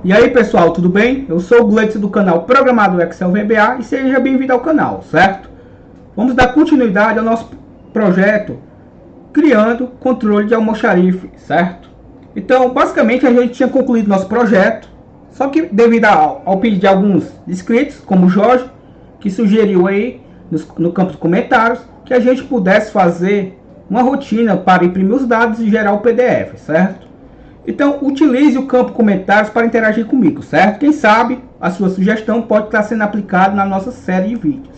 E aí pessoal, tudo bem? Eu sou o Gleitson do canal Programador Excel VBA e seja bem-vindo ao canal, certo? Vamos dar continuidade ao nosso projeto criando controle de almoxarife, certo? Então, basicamente a gente tinha concluído nosso projeto, só que devido ao pedido de alguns inscritos, como o Jorge, que sugeriu aí no campo de comentários, que a gente pudesse fazer uma rotina para imprimir os dados e gerar o PDF, certo? Então, utilize o campo comentários para interagir comigo, certo? Quem sabe a sua sugestão pode estar sendo aplicada na nossa série de vídeos.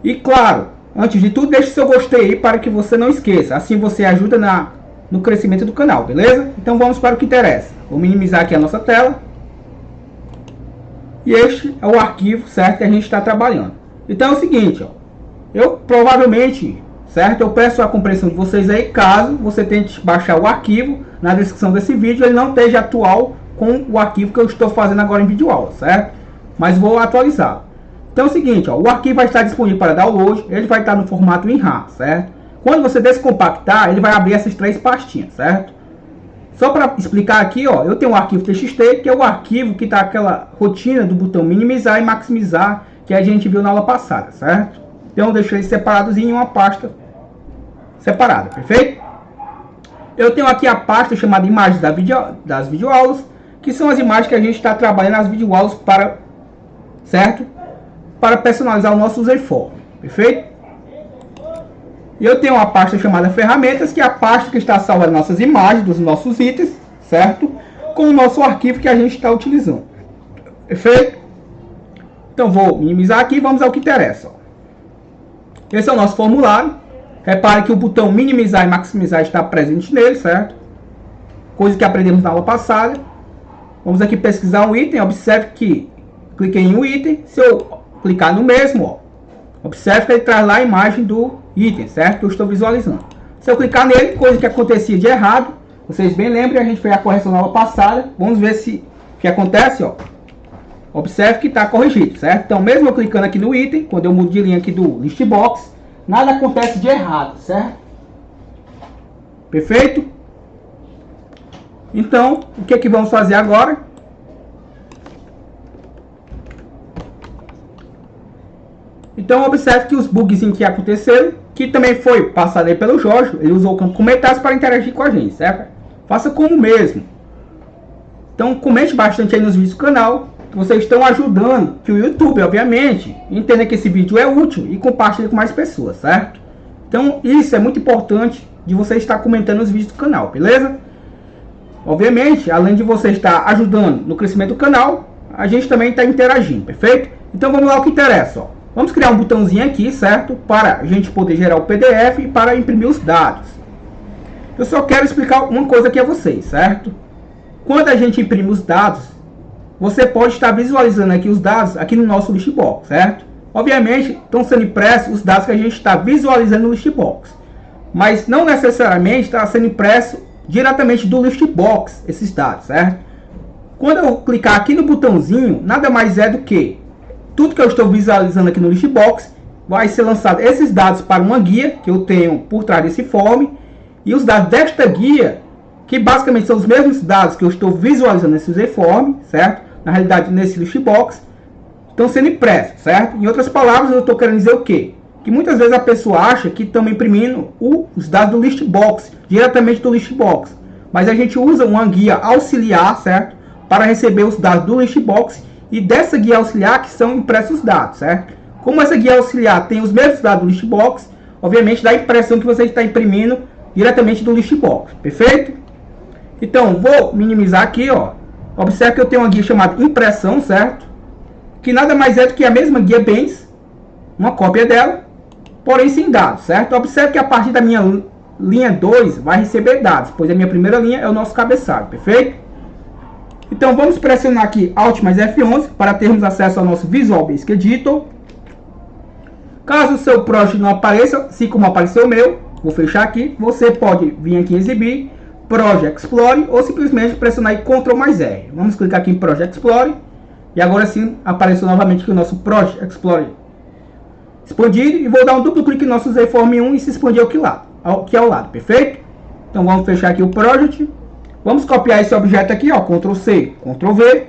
E claro, antes de tudo, deixe seu gostei aí para que você não esqueça. Assim você ajuda no crescimento do canal, beleza? Então vamos para o que interessa. Vou minimizar aqui a nossa tela. E este é o arquivo, certo, que a gente está trabalhando. Então é o seguinte, ó. Eu provavelmente, certo, eu peço a compreensão de vocês aí, caso você tente baixar o arquivo. Na descrição desse vídeo ele não esteja atual com o arquivo que eu estou fazendo agora em vídeo aula, certo? Mas vou atualizar. Então é o seguinte, ó, o arquivo vai estar disponível para download, ele vai estar no formato WinRAR, certo? Quando você descompactar, ele vai abrir essas três pastinhas, certo? Só para explicar aqui, ó, eu tenho um arquivo TXT, que é o arquivo que está aquela rotina do botão minimizar e maximizar que a gente viu na aula passada, certo? Então eu deixei separados em uma pasta separada, perfeito? Eu tenho aqui a pasta chamada imagens das videoaulas, que são as imagens que a gente está trabalhando nas videoaulas para, certo? Para personalizar o nosso userform, perfeito? E eu tenho uma pasta chamada ferramentas, que é a pasta que está salvando nossas imagens dos nossos itens, certo? Com o nosso arquivo que a gente está utilizando, perfeito? Então vou minimizar aqui e vamos ao que interessa, ó. Esse é o nosso formulário. Repare que o botão minimizar e maximizar está presente nele, certo? Coisa que aprendemos na aula passada. Vamos aqui pesquisar um item. Observe que cliquei em um item. Se eu clicar no mesmo, ó, observe que ele traz lá a imagem do item, certo? Que eu estou visualizando. Se eu clicar nele, coisa que acontecia de errado, vocês bem lembram, a gente fez a correção na aula passada. Vamos ver se o que acontece, ó. Observe que está corrigido, certo? Então, mesmo eu clicando aqui no item, quando eu mudo de linha aqui do list box, nada acontece de errado, certo? Perfeito? Então, o que é que vamos fazer agora? Então, observe que os bugs que aconteceram, que também foi passado aí pelo Jorge, ele usou o campo comentários para interagir com a gente, certo? Faça como mesmo. Então, comente bastante aí nos vídeos do canal. Vocês estão ajudando que o YouTube, obviamente, entenda que esse vídeo é útil e compartilhe com mais pessoas, certo? Então, isso é muito importante de você estar comentando os vídeos do canal, beleza? Obviamente, além de você estar ajudando no crescimento do canal, a gente também está interagindo, perfeito? Então, vamos lá ao que interessa, ó. Vamos criar um botãozinho aqui, certo? Para a gente poder gerar o PDF e para imprimir os dados. Eu só quero explicar uma coisa aqui a vocês, certo? Quando a gente imprime os dados, você pode estar visualizando aqui os dados aqui no nosso list box, certo? Obviamente, estão sendo impressos os dados que a gente está visualizando no list box. Mas não necessariamente está sendo impresso diretamente do list box esses dados, certo? Quando eu clicar aqui no botãozinho, nada mais é do que tudo que eu estou visualizando aqui no list box vai ser lançado esses dados para uma guia que eu tenho por trás desse form. E os dados desta guia, que basicamente são os mesmos dados que eu estou visualizando nesse userform, certo? Na realidade, nesse list box, estão sendo impressos, certo? Em outras palavras, eu estou querendo dizer o quê? Que muitas vezes a pessoa acha que estamos imprimindo os dados do list box, diretamente do list box. Mas a gente usa uma guia auxiliar, certo? Para receber os dados do list box e dessa guia auxiliar que são impressos os dados, certo? Como essa guia auxiliar tem os mesmos dados do list box, obviamente dá a impressão que você está imprimindo diretamente do list box, perfeito? Então, vou minimizar aqui, ó. Observe que eu tenho uma guia chamada impressão, certo? Que nada mais é do que a mesma guia bens, uma cópia dela, porém sem dados, certo? Observe que a partir da minha linha 2 vai receber dados, pois a minha primeira linha é o nosso cabeçalho, perfeito? Então vamos pressionar aqui Alt mais F11 para termos acesso ao nosso Visual Basic Editor. Caso o seu projeto não apareça, assim como apareceu o meu, vou fechar aqui, você pode vir aqui em exibir Project Explorer ou simplesmente pressionar aí Ctrl mais R. Vamos clicar aqui em Project Explorer e agora sim apareceu novamente aqui o nosso Project Explorer expandido e vou dar um duplo clique no nosso userform 1 e se expandir aqui ao lado, perfeito? Então vamos fechar aqui o Project, Vamos copiar esse objeto aqui, ó, Ctrl C, Ctrl V,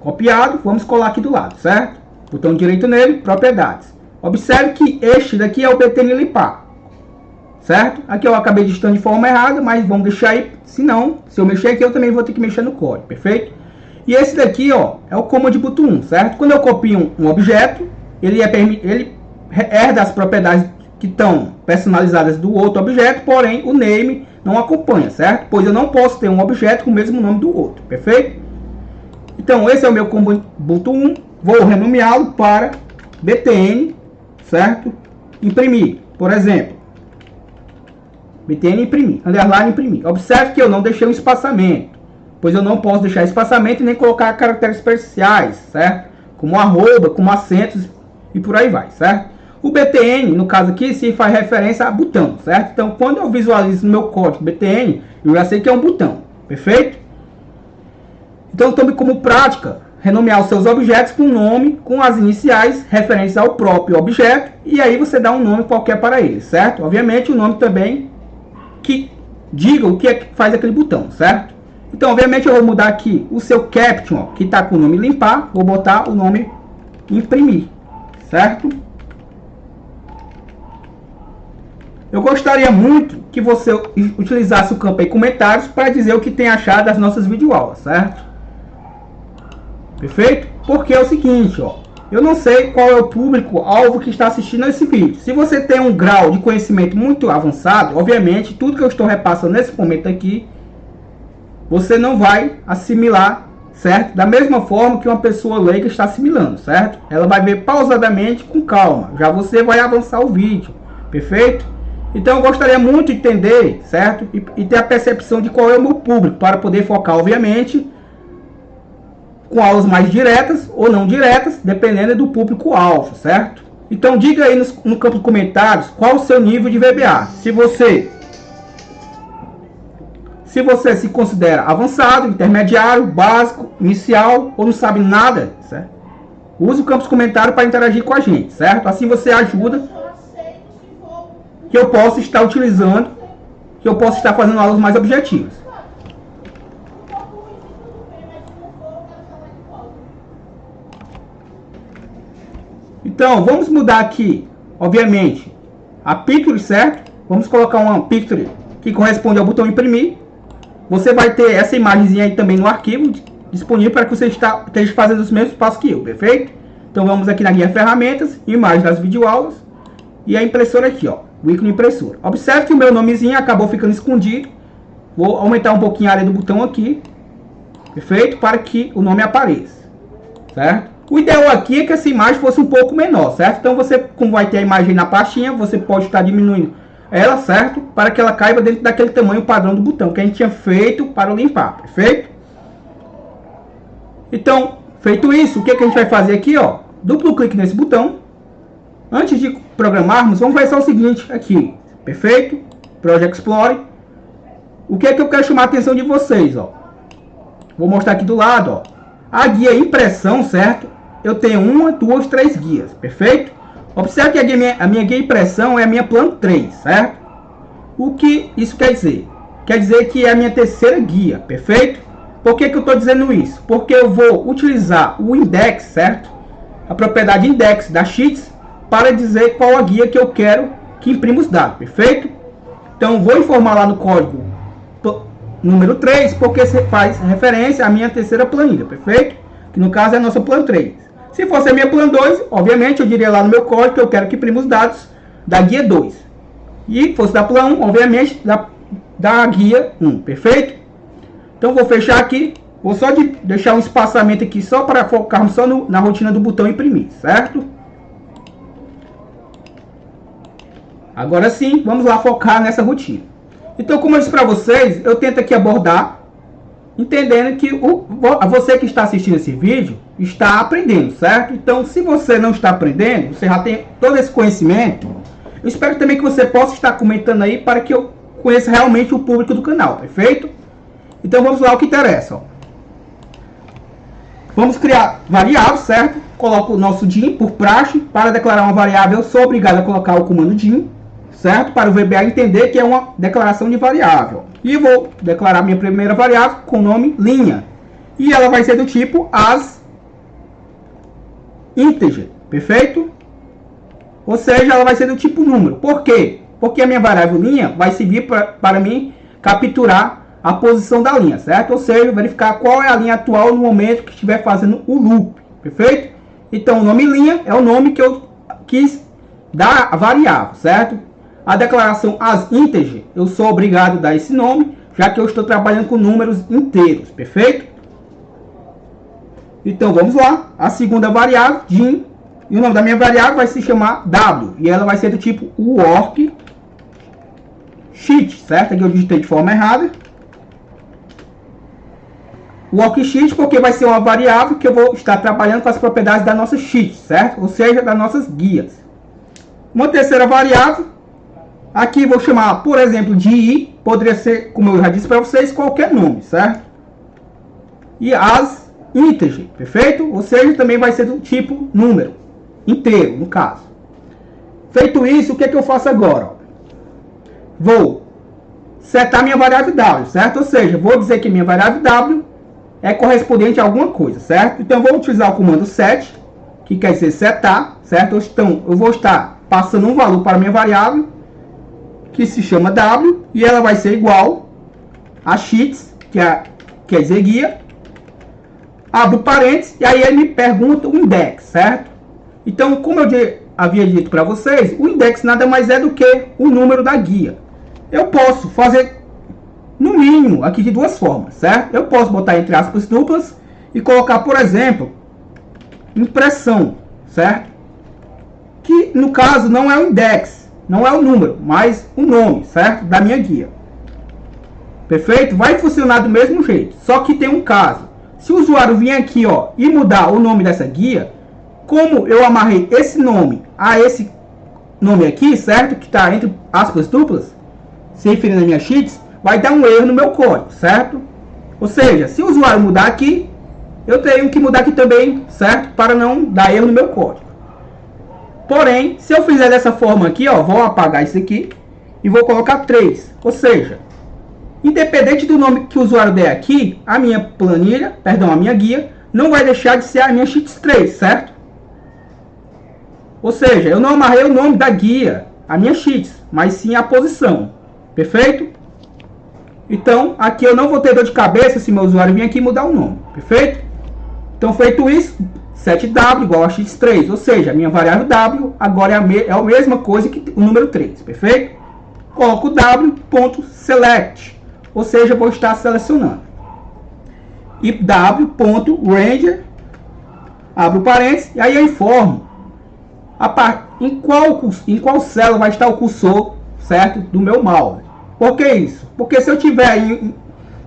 copiado, vamos colar aqui do lado, certo? Botão direito nele, propriedades. Observe que este daqui é o btn limpar, certo? Aqui eu acabei digitando de forma errada, mas vamos deixar aí, senão, se eu mexer aqui, eu também vou ter que mexer no código, perfeito? E esse daqui, ó, é o command button 1, certo? Quando eu copio um objeto, ele herda as propriedades que estão personalizadas do outro objeto, porém o name não acompanha, certo? Pois eu não posso ter um objeto com o mesmo nome do outro, perfeito? Então esse é o meu command button 1, vou renomeá-lo para btn, certo? Imprimir, por exemplo, btn imprimir, underline imprimir. Observe que eu não deixei um espaçamento, pois eu não posso deixar espaçamento e nem colocar caracteres especiais, certo? Como arroba, como acentos e por aí vai, certo? O btn, no caso aqui, se faz referência a botão, certo? Então, quando eu visualizo no meu código btn, eu já sei que é um botão, perfeito? Então, tome como prática renomear os seus objetos com nome, com as iniciais referentes ao próprio objeto, e aí você dá um nome qualquer para ele, certo? Obviamente, o nome também que diga o que é que faz aquele botão, certo? Então, obviamente, eu vou mudar aqui o seu caption, ó, que está com o nome limpar, vou botar o nome imprimir, certo? Eu gostaria muito que você utilizasse o campo aí comentários para dizer o que tem achado das nossas videoaulas, certo? Perfeito? Porque é o seguinte, ó, eu não sei qual é o público-alvo que está assistindo esse vídeo. Se você tem um grau de conhecimento muito avançado, obviamente, tudo que eu estou repassando nesse momento aqui, você não vai assimilar, certo? Da mesma forma que uma pessoa leiga está assimilando, certo? Ela vai ver pausadamente, com calma. Já você vai avançar o vídeo, perfeito? Então eu gostaria muito de entender, certo? E ter a percepção de qual é o meu público, para poder focar, obviamente, com aulas mais diretas ou não diretas, dependendo do público-alvo, certo? Então diga aí no campo de comentários qual o seu nível de VBA. Se você se considera avançado, intermediário, básico, inicial ou não sabe nada, certo? Use o campo de comentários para interagir com a gente, certo? Assim você ajuda que eu possa estar utilizando, que eu possa estar fazendo aulas mais objetivas. Então, vamos mudar aqui, obviamente, a picture, certo? Vamos colocar uma picture que corresponde ao botão imprimir. Você vai ter essa imagenzinha aí também no arquivo disponível para que você esteja fazendo os mesmos passos que eu, perfeito? Então vamos aqui na guia ferramentas, imagens das videoaulas e a impressora aqui, ó, o ícone impressora. Observe que o meu nomezinho acabou ficando escondido. Vou aumentar um pouquinho a área do botão aqui, perfeito? Para que o nome apareça, certo? O ideal aqui é que essa imagem fosse um pouco menor, certo? Então você, como vai ter a imagem na pastinha, você pode estar diminuindo ela, certo? Para que ela caiba dentro daquele tamanho padrão do botão que a gente tinha feito para o limpar, perfeito? Então, feito isso, o que a gente vai fazer aqui, ó? Duplo clique nesse botão. Antes de programarmos, vamos ver só o seguinte aqui, perfeito? Project Explorer. O que é que eu quero chamar a atenção de vocês, ó? Vou mostrar aqui do lado, ó. A guia impressão, certo? Eu tenho 1, 2, 3 guias, perfeito? Observe que a minha guia impressão é a minha plano 3, certo? O que isso quer dizer? Quer dizer que é a minha terceira guia, perfeito? Por que eu estou dizendo isso? Porque eu vou utilizar o index, certo? A propriedade index da Sheets para dizer qual a guia que eu quero que imprima os dados, perfeito? Então vou informar lá no código número 3, porque você faz referência à minha terceira planilha, perfeito? Que no caso é a nossa plano 3. Se fosse a minha plano 2, obviamente eu diria lá no meu código que eu quero que imprima os dados da guia 2. E fosse da plano 1, obviamente da guia 1, perfeito? Então vou fechar aqui, vou só deixar um espaçamento aqui só para focarmos só na rotina do botão imprimir, certo? Agora sim, vamos lá focar nessa rotina. Então, como eu disse para vocês, eu tento aqui abordar, entendendo que você que está assistindo esse vídeo está aprendendo, certo? Então, se você não está aprendendo, você já tem todo esse conhecimento, eu espero também que você possa estar comentando aí para que eu conheça realmente o público do canal, perfeito? Então, vamos lá ao que interessa, ó. Vamos criar variável, certo? Coloco o nosso DIN por praxe. Para declarar uma variável, eu sou obrigado a colocar o comando DIN, certo? Para o VBA entender que é uma declaração de variável. E vou declarar minha primeira variável com o nome linha. E ela vai ser do tipo as integer, perfeito? Ou seja, ela vai ser do tipo número. Por quê? Porque a minha variável linha vai servir para mim capturar a posição da linha, certo? Ou seja, verificar qual é a linha atual no momento que estiver fazendo o loop, perfeito? Então, o nome linha é o nome que eu quis dar a variável, certo? A declaração as integer, eu sou obrigado a dar esse nome, já que eu estou trabalhando com números inteiros, perfeito? Então, vamos lá. A segunda variável, din, e o nome da minha variável vai se chamar w, e ela vai ser do tipo worksheet, certo? Aqui eu digitei de forma errada. Worksheet, porque vai ser uma variável que eu vou estar trabalhando com as propriedades da nossa sheet, certo? Ou seja, das nossas guias. Uma terceira variável, aqui vou chamar, por exemplo, de i, poderia ser, como eu já disse para vocês, qualquer nome, certo? E as integer, perfeito? Ou seja, também vai ser do tipo número, inteiro, no caso. Feito isso, o que é que eu faço agora? Vou setar minha variável w, certo? Ou seja, vou dizer que minha variável w é correspondente a alguma coisa, certo? Então, eu vou utilizar o comando set, que quer dizer setar, certo? Então, eu vou estar passando um valor para a minha variável, que se chama w, e ela vai ser igual a sheets, que quer dizer guia, abro parênteses, e aí ele me pergunta o index, certo? Então, como eu havia dito para vocês, o index nada mais é do que o número da guia. Eu posso fazer, no mínimo, aqui de duas formas, certo? Eu posso botar entre aspas duplas e colocar, por exemplo, impressão, certo? Que, no caso, não é o index, não é o número, mas o nome, certo? Da minha guia. Perfeito? Vai funcionar do mesmo jeito, só que tem um caso. Se o usuário vir aqui, ó, e mudar o nome dessa guia, como eu amarrei esse nome a esse nome aqui, certo? Que está entre aspas duplas, se referindo a minha sheets, vai dar um erro no meu código, certo? Ou seja, se o usuário mudar aqui, eu tenho que mudar aqui também, certo? Para não dar erro no meu código. Porém, se eu fizer dessa forma aqui, ó, vou apagar isso aqui e vou colocar 3. Ou seja, independente do nome que o usuário der aqui, a minha planilha, perdão, a minha guia, não vai deixar de ser a minha sheets 3, certo? Ou seja, eu não amarrei o nome da guia, a minha sheets, mas sim a posição. Perfeito? Então, aqui eu não vou ter dor de cabeça se meu usuário vir aqui mudar o nome. Perfeito? Então, feito isso, setW igual a x3. Ou seja, a minha variável w agora é a mesma coisa que o número 3. Perfeito? Coloco w.select. Ou seja, vou estar selecionando. E w.ranger, abro parênteses, e aí eu informo em qual célula vai estar o cursor, certo? Do meu mouse. Por que isso? Porque se eu tiver,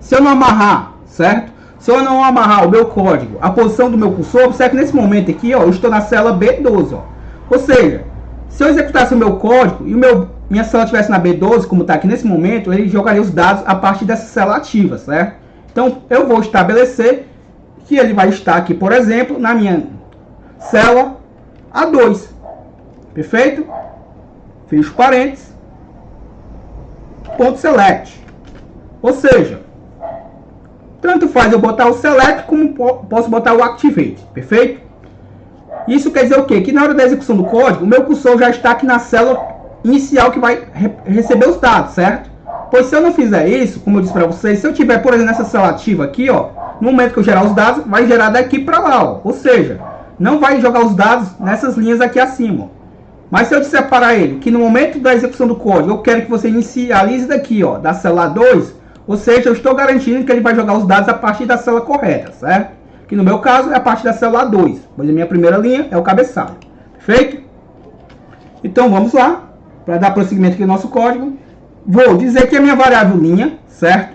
se eu não amarrar, certo? Se eu não amarrar o meu código, a posição do meu cursor, observe que nesse momento aqui, ó, eu estou na célula B12, ó. Ou seja, se eu executasse o meu código e minha célula estivesse na B12, como está aqui nesse momento, ele jogaria os dados a partir dessa célula ativa, certo? Então, eu vou estabelecer que ele vai estar aqui, por exemplo, na minha célula A2. Perfeito? Fecho parênteses. Ponto select. Ou seja, tanto faz eu botar o select como posso botar o activate. Perfeito? Isso quer dizer o quê? Que na hora da execução do código, o meu cursor já está aqui na célula inicial que vai receber os dados, certo? Pois se eu não fizer isso, como eu disse para vocês, se eu tiver, por exemplo, nessa célula ativa aqui, ó, no momento que eu gerar os dados, vai gerar daqui para lá, ó. Ou seja, não vai jogar os dados nessas linhas aqui acima, ó. Mas se eu disser para ele que no momento da execução do código eu quero que você inicialize daqui, ó, da célula 2, ou seja, eu estou garantindo que ele vai jogar os dados a partir da célula correta, certo? Que no meu caso é a partir da célula 2, pois a minha primeira linha é o cabeçalho. Perfeito? Então vamos lá, para dar prosseguimento aqui no nosso código. Vou dizer que a minha variável linha, certo?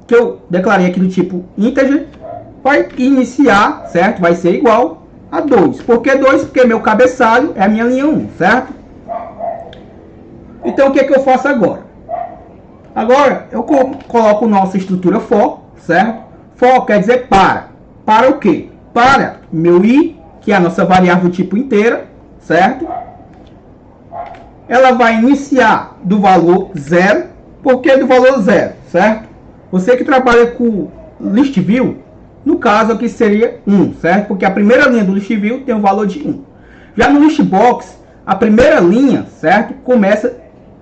Que eu declarei aqui do tipo integer, vai iniciar, certo? Vai ser igual a 2. Por que 2? Porque meu cabeçalho é a minha linha 1, certo? Então, o que é que eu faço agora? Agora, eu coloco nossa estrutura for, certo? For quer dizer para. Para o quê? Para meu i, que é a nossa variável tipo inteira, certo? ela vai iniciar do valor 0. Por que do valor 0, certo? Você que trabalha com list view, no caso aqui seria 1, certo? Porque a primeira linha do list view tem o valor de 1. Já no list box, a primeira linha, certo? Começa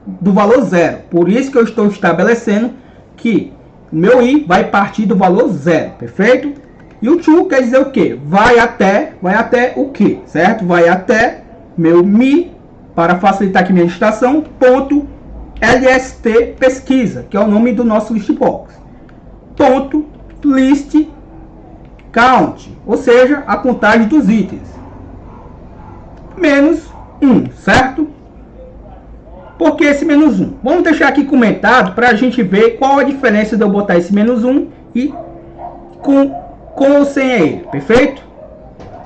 do valor 0. Por isso que eu estou estabelecendo que o meu i vai partir do valor 0, perfeito? E o to quer dizer o que? Vai até o que, certo? Vai até meu mi, para facilitar aqui minha digitação, ponto lst pesquisa, que é o nome do nosso list box. Ponto list count, ou seja, a contagem dos itens. Menos 1, certo? Por que esse menos 1? Vamos deixar aqui comentado para a gente ver qual a diferença de eu botar esse menos 1 e com ou sem ele, perfeito?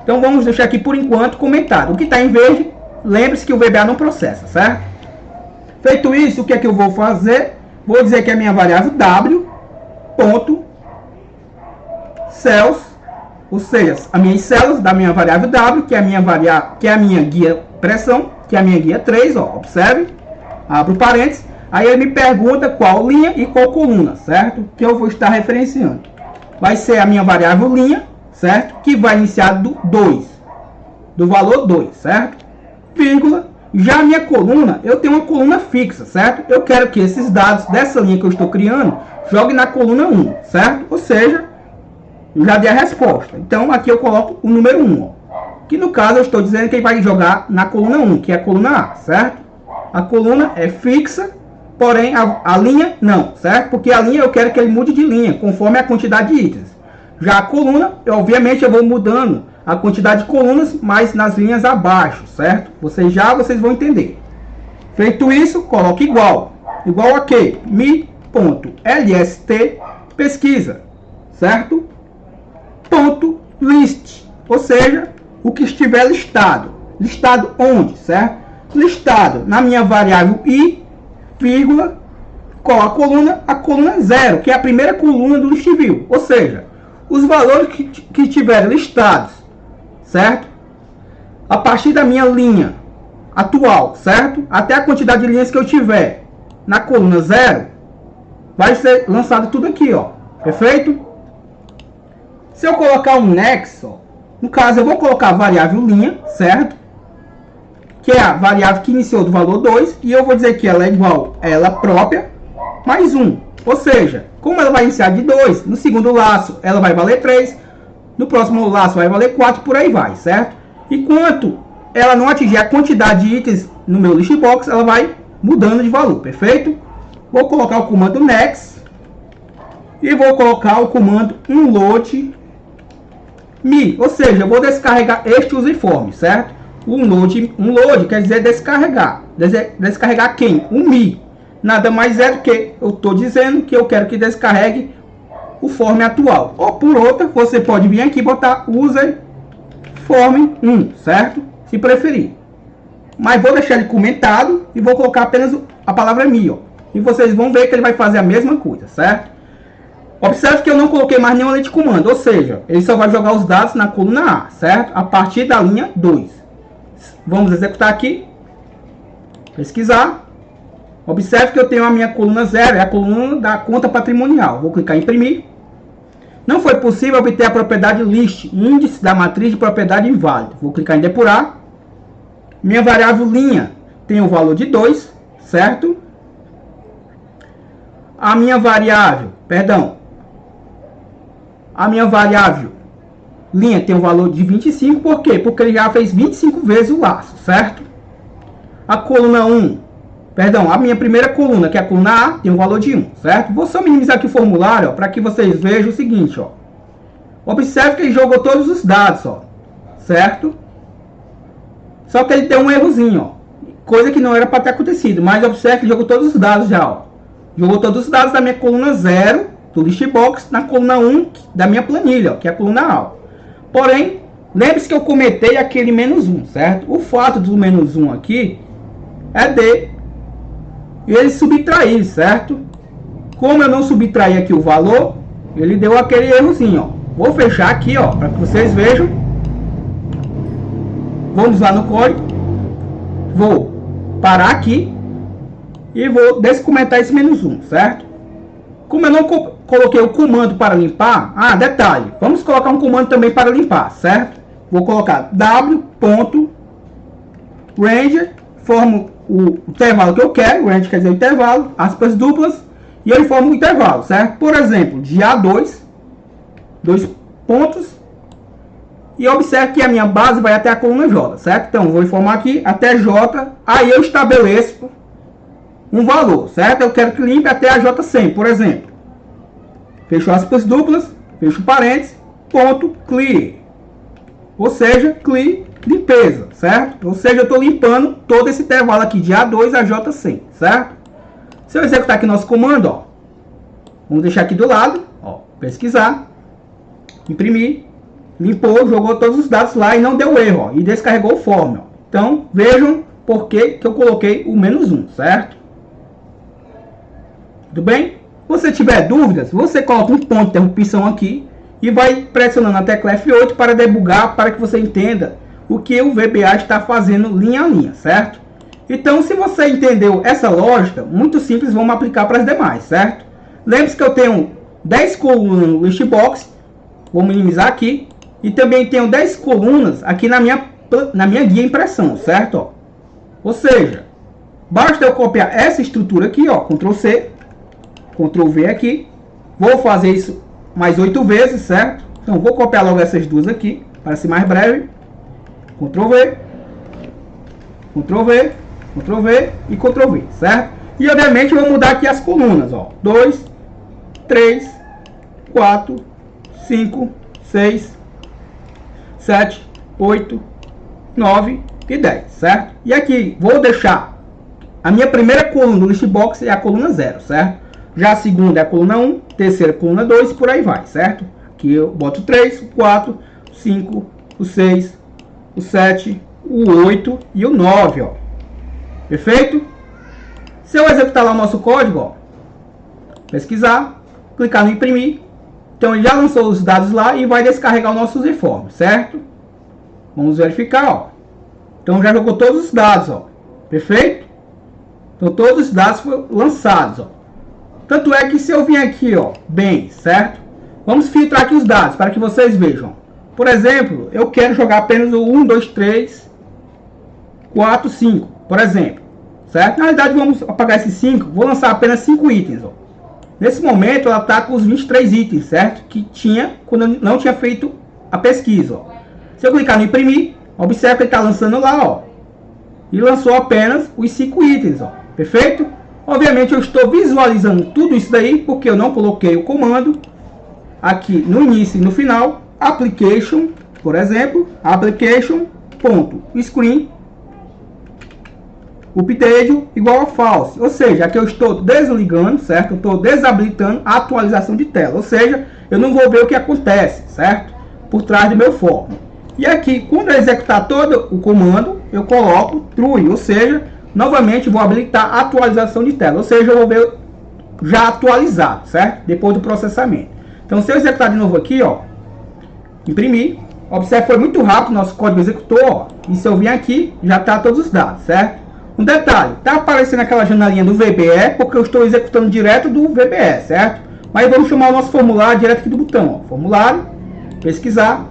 Então vamos deixar aqui por enquanto comentado. O que está em verde, lembre-se que o VBA não processa, certo? Feito isso, o que é que eu vou fazer? Vou dizer que a minha variável w, ponto, cells, ou seja, as minhas células da minha variável w, que é a minha variável, que é a minha guia pressão, que é a minha guia 3, ó, observe, abro parênteses, aí ele me pergunta qual linha e qual coluna, certo? Que eu vou estar referenciando. Vai ser a minha variável linha, certo? Que vai iniciar do 2, do valor 2, certo? Vírgula. Já a minha coluna, eu tenho uma coluna fixa, certo? Eu quero que esses dados dessa linha que eu estou criando joguem na coluna 1, certo? Ou seja, eu já dei a resposta. Então, aqui eu coloco o número 1, ó, que no caso eu estou dizendo que ele vai jogar na coluna 1, que é a coluna A, certo? A coluna é fixa, porém a linha não, certo? Porque a linha eu quero que ele mude de linha, conforme a quantidade de itens. Já a coluna, obviamente eu vou mudando a quantidade de colunas, mas nas linhas abaixo, certo? Vocês vão entender. Feito isso, coloque igual. Igual a quê? mi.lst pesquisa, certo? Ponto list, ou seja, o que estiver listado. Listado onde, certo? Listado na minha variável i, vírgula, qual a coluna 0, que é a primeira coluna do list view. Ou seja, os valores que estiverem listados, certo? A partir da minha linha atual, certo? Até a quantidade de linhas que eu tiver na coluna 0, vai ser lançado tudo aqui, ó. Perfeito? Se eu colocar um next, ó, no caso eu vou colocar a variável linha, certo? Que é a variável que iniciou do valor 2, e eu vou dizer que ela é igual a ela própria, mais 1. Ou seja, como ela vai iniciar de 2, no segundo laço ela vai valer 3, no próximo laço vai valer 4, por aí vai, certo? Enquanto ela não atingir a quantidade de itens no meu list box, ela vai mudando de valor, perfeito? Vou colocar o comando next, e vou colocar o comando unload me, ou seja, eu vou descarregar este usiforme, certo? Unload quer dizer descarregar. Descarregar quem? O mi. Nada mais é do que eu estou dizendo que eu quero que descarregue o form atual. Ou por outra, você pode vir aqui e botar user form 1, certo? Se preferir. Mas vou deixar ele comentado e vou colocar apenas a palavra mi, ó. E vocês vão ver que ele vai fazer a mesma coisa, certo? Observe que eu não coloquei mais nenhuma linha de comando, ou seja, ele só vai jogar os dados na coluna A, certo? A partir da linha 2. Vamos executar aqui. Pesquisar. Observe que eu tenho a minha coluna 0, é a coluna da conta patrimonial. Vou clicar em imprimir. Não foi possível obter a propriedade list, índice da matriz de propriedade inválida. Vou clicar em depurar. Minha variável linha tem o valor de 2, certo? A minha variável linha tem o valor de 25, por quê? Porque ele já fez 25 vezes o laço, certo? A coluna 1, a minha primeira coluna, que é a coluna A, tem um valor de 1, certo? Vou só minimizar aqui o formulário, para que vocês vejam o seguinte, ó. Observe que ele jogou todos os dados, ó, certo? Só que ele tem um errozinho, ó, coisa que não era para ter acontecido, mas observe que ele jogou todos os dados já, ó. Jogou todos os dados da minha coluna 0, do list box, na coluna 1 da minha planilha, ó, que é a coluna A. Porém, lembre-se que eu comentei aquele menos 1, certo? O fato do menos 1 aqui é de ele subtrair, certo? Como eu não subtraí aqui o valor, ele deu aquele errozinho, ó. Vou fechar aqui, ó, para que vocês vejam. Vamos lá no código. Vou parar aqui e vou descomentar esse -1, certo? Como eu não coloquei o comando para limpar, detalhe, vamos colocar um comando também para limpar, certo? Vou colocar w.range, formo o intervalo que eu quero, o range quer dizer o intervalo, aspas duplas, e ele forma um intervalo, certo? Por exemplo, de A2, 2 pontos, e observe que a minha base vai até a coluna J, certo? Então, vou informar aqui até J, aí eu estabeleço um valor, certo? Eu quero que limpe até a J100, por exemplo. Fecho aspas duplas, fecho parênteses, ponto, clear. Ou seja, clear, limpeza, certo? Ou seja, eu estou limpando todo esse intervalo aqui de A2 a J100, certo? Se eu executar aqui nosso comando, ó, vamos deixar aqui do lado, ó, pesquisar, imprimir, limpou, jogou todos os dados lá e não deu erro, ó, e descarregou o form, ó. Então, vejam por que eu coloquei o -1, certo? Tudo bem? Se você tiver dúvidas, você coloca um ponto de interrupção aqui e vai pressionando a tecla F8 para debugar, para que você entenda o que o VBA está fazendo linha a linha, certo? Então, se você entendeu essa lógica, muito simples, vamos aplicar para as demais, certo? Lembre-se que eu tenho 10 colunas no listbox, vou minimizar aqui, e também tenho 10 colunas aqui na minha guia impressão, certo? Ó. Ou seja, basta eu copiar essa estrutura aqui, ó, Ctrl C, Ctrl V aqui, vou fazer isso mais 8 vezes, certo? Então, vou copiar logo essas duas aqui, para ser mais breve, Ctrl V, Ctrl V, Ctrl V e Ctrl V, certo? E obviamente eu vou mudar aqui as colunas, ó. 2, 3, 4, 5, 6, 7, 8, 9 e 10, certo? E aqui vou deixar a minha primeira coluna do listbox é a coluna 0, certo? Já a segunda é a coluna 1, terceira coluna 2 e por aí vai, certo? Aqui eu boto 3, o 4, 5, o 6, o 7, o 8 e o 9, ó. Perfeito? Se eu executar lá o nosso código, ó, pesquisar, clicar no imprimir, então ele já lançou os dados lá e vai descarregar os nossos informes, certo? Vamos verificar, ó. Então já jogou todos os dados, ó. Perfeito? Então todos os dados foram lançados, ó. Tanto é que se eu vim aqui, ó, bem, certo? Vamos filtrar aqui os dados para que vocês vejam. Por exemplo, eu quero jogar apenas o 1, 2, 3, 4, 5, por exemplo, certo? Na realidade, vamos apagar esses 5, vou lançar apenas 5 itens, ó. Nesse momento, ela está com os 23 itens, certo? Que tinha quando eu não tinha feito a pesquisa, ó. Se eu clicar no imprimir, observe que ele está lançando lá, ó. E lançou apenas os 5 itens, ó. Perfeito? Obviamente, eu estou visualizando tudo isso daí, porque eu não coloquei o comando aqui no início e no final. Application, por exemplo, application.screen update igual a false, ou seja, aqui eu estou desligando, certo? Eu estou desabilitando a atualização de tela, ou seja, eu não vou ver o que acontece, certo? Por trás do meu form. E aqui, quando eu executar todo o comando, eu coloco true, ou seja, novamente vou habilitar a atualização de tela, ou seja, eu vou ver já atualizado, certo? Depois do processamento. Então, se eu executar de novo aqui, ó, imprimir, observe, foi muito rápido, nosso código executou, ó, e se eu vir aqui, já está todos os dados, certo? Um detalhe, está aparecendo aquela janelinha do VBE, porque eu estou executando direto do VBE, certo? Mas vamos chamar o nosso formulário direto aqui do botão, ó, formulário, pesquisar,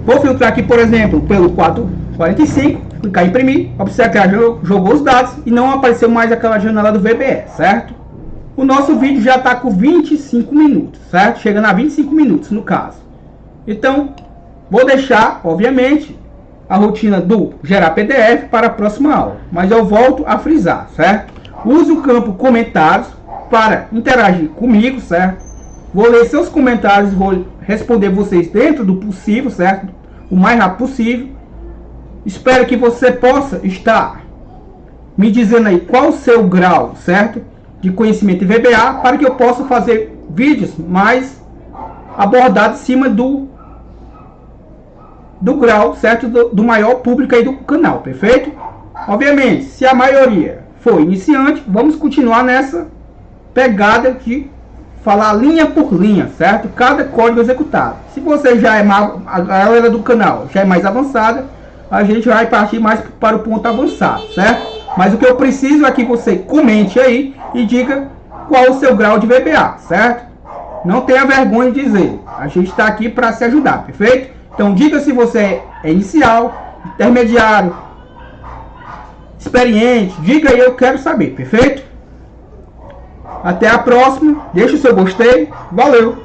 vou filtrar aqui, por exemplo, pelo 445, clicar em imprimir, observe que já jogou os dados e não apareceu mais aquela janela do VBE, certo? O nosso vídeo já está com 25 minutos, certo? Chegando a 25 minutos no caso. Então, vou deixar, obviamente, a rotina do gerar PDF para a próxima aula. Mas eu volto a frisar, certo? Use o campo comentários para interagir comigo, certo? Vou ler seus comentários, vou responder vocês dentro do possível, certo? O mais rápido possível. Espero que você possa estar me dizendo aí qual o seu grau, certo? De conhecimento em VBA, para que eu possa fazer vídeos mais abordados em cima do grau, certo? Do maior público aí do canal, perfeito? Obviamente, se a maioria for iniciante, vamos continuar nessa pegada de falar linha por linha, certo? Cada código executado. Se você já é mais, a galera do canal já é mais avançada, a gente vai partir mais para o ponto avançado, certo? Mas o que eu preciso é que você comente aí e diga qual o seu grau de VBA, certo? Não tenha vergonha de dizer. A gente está aqui para se ajudar, perfeito? Então diga se você é inicial, intermediário, experiente. Diga aí, eu quero saber, perfeito? Até a próxima. Deixa o seu gostei. Valeu!